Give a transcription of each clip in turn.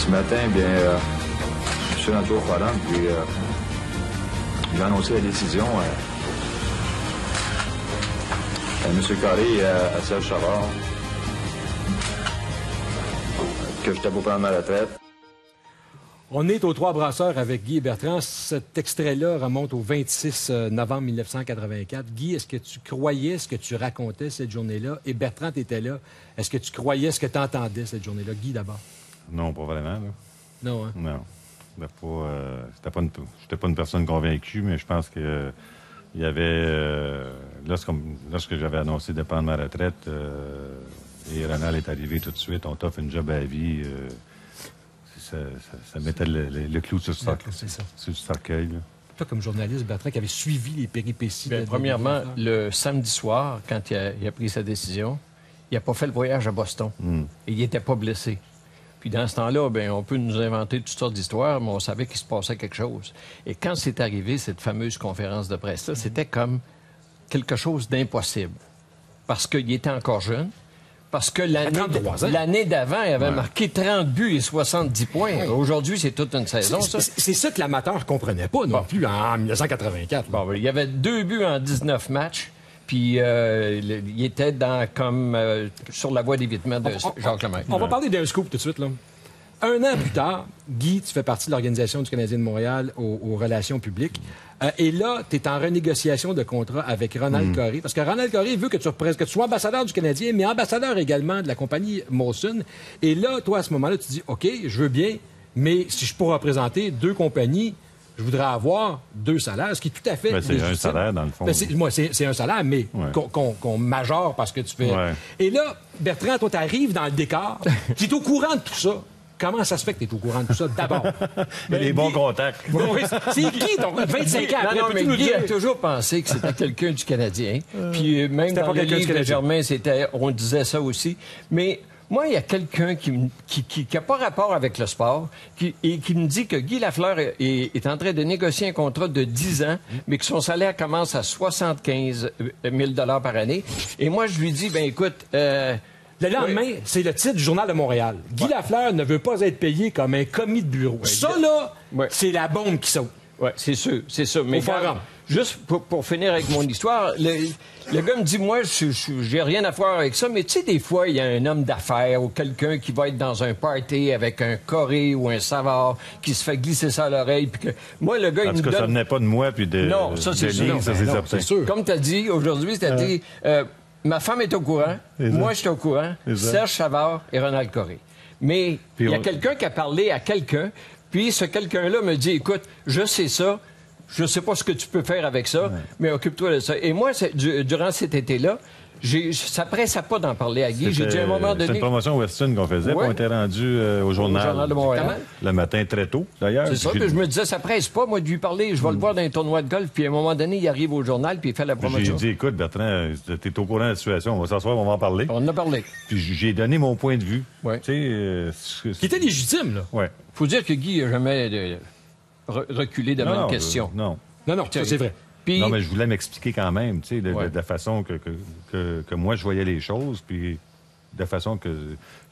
Ce matin, bien, je suis rentré au forum, puis j'ai annoncé la décision à M. Carré et à Serge Savard que j'étais pour prendre ma retraite. On est aux Trois Brasseurs avec Guy et Bertrand. Cet extrait-là remonte au 26 novembre 1984. Guy, est-ce que tu croyais ce que tu racontais cette journée-là? Et Bertrand, tu étais là. Est-ce que tu croyais ce que tu entendais cette journée-là? Guy, d'abord. Non, pas vraiment. Là. Non, hein? Non. J'étais pas une personne convaincue, mais je pense que il y avait... lorsque j'avais annoncé de prendre ma retraite, et Ronald est arrivé tout de suite, on t'offre une job à vie... Ça mettait le clou sur le cercueil. Là. Toi, comme journaliste, Bertrand, qui avait suivi les péripéties... Bien, premièrement, le samedi soir, quand il a pris sa décision, il n'a pas fait le voyage à Boston. Et il n'était pas blessé. Puis dans ce temps-là, bien, on peut nous inventer toutes sortes d'histoires, mais on savait qu'il se passait quelque chose. Et quand c'est arrivé, cette fameuse conférence de presse-là, c'était comme quelque chose d'impossible. Parce qu'il était encore jeune. Parce que l'année d'avant, il avait marqué 30 buts et 70 points. Oui. Aujourd'hui, c'est toute une saison, ça. C'est ça que l'amateur ne comprenait pas non plus en 1984. Bon, il y avait 2 buts en 19 matchs, puis il était sur la voie d'évitement de Jacques Lemaire. On va parler d'un scoop tout de suite, là. 1 an plus tard, Guy, tu fais partie de l'Organisation du Canadien de Montréal aux relations publiques. Et là, tu es en renégociation de contrat avec Ronald Coré. Parce que Ronald Coré veut que tu sois ambassadeur du Canadien, mais ambassadeur également de la compagnie Molson. Et là, toi, à ce moment-là, tu dis, OK, je veux bien, mais si je peux représenter 2 compagnies, je voudrais avoir 2 salaires, ce qui est tout à fait ben, c'est un salaire, dans le fond. Ben, c'est un salaire, mais qu'on majore parce que tu fais... Ouais. Et là, Bertrand, toi, tu arrives dans le décor, tu es au courant de tout ça. Comment ça se fait que tu es au courant de tout ça, d'abord? Les bons contacts. Oui, c'est Guy, donc 25 ans après. Non, mais Guy a toujours pensé que c'était quelqu'un du Canadien. Puis même dans le livre de Germain, on disait ça aussi. Mais moi, il y a quelqu'un qui n'a pas rapport avec le sport et qui me dit que Guy Lafleur est en train de négocier un contrat de 10 ans, mais que son salaire commence à 75 000 $ par année. Et moi, je lui dis, ben écoute... Le lendemain, c'est le titre du Journal de Montréal. Guy Lafleur ne veut pas être payé comme un commis de bureau. Ça, là, c'est la bombe qui saute. Oui, c'est sûr, c'est ça. Mais juste pour finir avec mon histoire, le gars me dit, moi, j'ai rien à faire avec ça, mais tu sais, des fois, il y a un homme d'affaires ou quelqu'un qui va être dans un party avec un Coré ou un Savard qui se fait glisser ça à l'oreille. Puis que moi, le gars, il me donne... ça venait pas de moi, puis de... Non, ça, c'est sûr. C'est sûr. Comme tu as dit, aujourd'hui, tu as dit... ma femme est au courant, moi je suis au courant, Serge Savard et Ronald Coré. Mais il y a quelqu'un qui a parlé à quelqu'un, puis ce quelqu'un-là me dit, écoute, je sais ça, je sais pas ce que tu peux faire avec ça, mais occupe-toi de ça. Et moi, durant cet été-là, ça pressait pas d'en parler à Guy. J'ai dit à un moment donné... C'est une promotion Western qu'on faisait, puis on était rendu au journal de Montréal. Le matin très tôt, d'ailleurs. C'est ça, puis je me disais, ça presse pas, moi, de lui parler. Je vais le voir dans un tournoi de golf, puis à un moment donné, il arrive au journal, puis il fait la promotion. J'ai dit, écoute, Bertrand, t'es au courant de la situation, on va s'asseoir, on va en parler. On en a parlé. Puis j'ai donné mon point de vue. Ouais. Tu sais... Qui était légitime, là. Ouais. Faut dire que Guy n'a jamais reculé devant une question. Non, ça, c'est vrai. Puis... Non, mais je voulais m'expliquer quand même, tu sais, de la façon que moi, je voyais les choses, puis de la façon que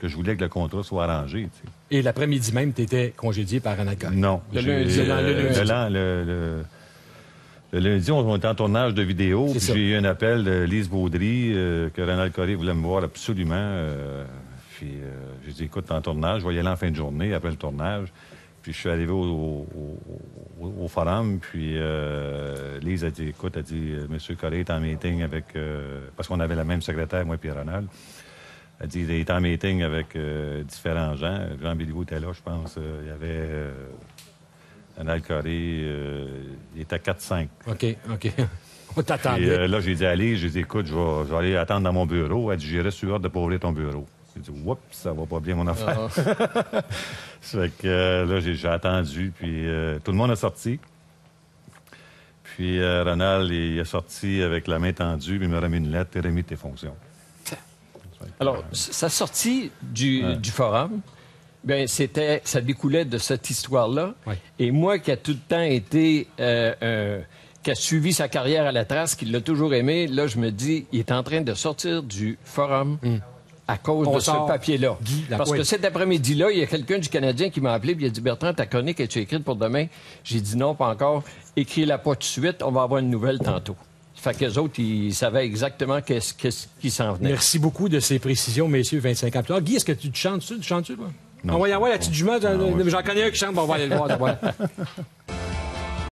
je voulais que le contrat soit arrangé, tu sais. Et l'après-midi même, tu étais congédié par Ronald Coré. Non. Le lundi, on était en tournage de vidéo, puis j'ai eu un appel de Lise Baudry que Ronald Coré voulait me voir absolument. Puis j'ai dit, écoute, en tournage, je vais y aller en fin de journée, après le tournage. Puis je suis arrivé au forum, puis Lise a dit, écoute, Monsieur Coré est en meeting avec... parce qu'on avait la même secrétaire, moi et Ronald. Elle dit, il est en meeting avec différents gens. Jean Béliveau était là, je pense. Il y avait Ronald Coré, il était à 4-5. OK. On t'attendait. Puis là, j'ai dit à Lise, j'ai dit, écoute, je vais aller attendre dans mon bureau. Elle dit, j'irai sur ordre de pas ouvrir ton bureau. J'ai dit, oups, ça va pas bien, mon affaire. Fait que là, j'ai attendu, puis tout le monde a sorti. Puis Ronald, il est sorti avec la main tendue, puis il m'a remis une lettre, t'es remis de tes fonctions. Alors, sa sortie du forum, bien, ça découlait de cette histoire-là. Oui. Et moi, qui a tout le temps été... qui a suivi sa carrière à la trace, qui l'a toujours aimé, là, je me dis, il est en train de sortir du forum. à cause de ce papier-là. Parce que cet après-midi-là, il y a quelqu'un du Canadien qui m'a appelé et il a dit « Bertrand, ta chronique, es-tu écrite pour demain? » J'ai dit « Non, pas encore. Écris-la pas tout de suite. On va avoir une nouvelle tantôt. » Fait qu'eux autres, ils savaient exactement qu'est-ce qui s'en venait. Merci beaucoup de ces précisions, messieurs, 25 ans plus tard. Guy, est-ce que tu chantes-tu, toi? Non. Ouais, la petite jument, j'en connais un qui chante, on va aller le voir.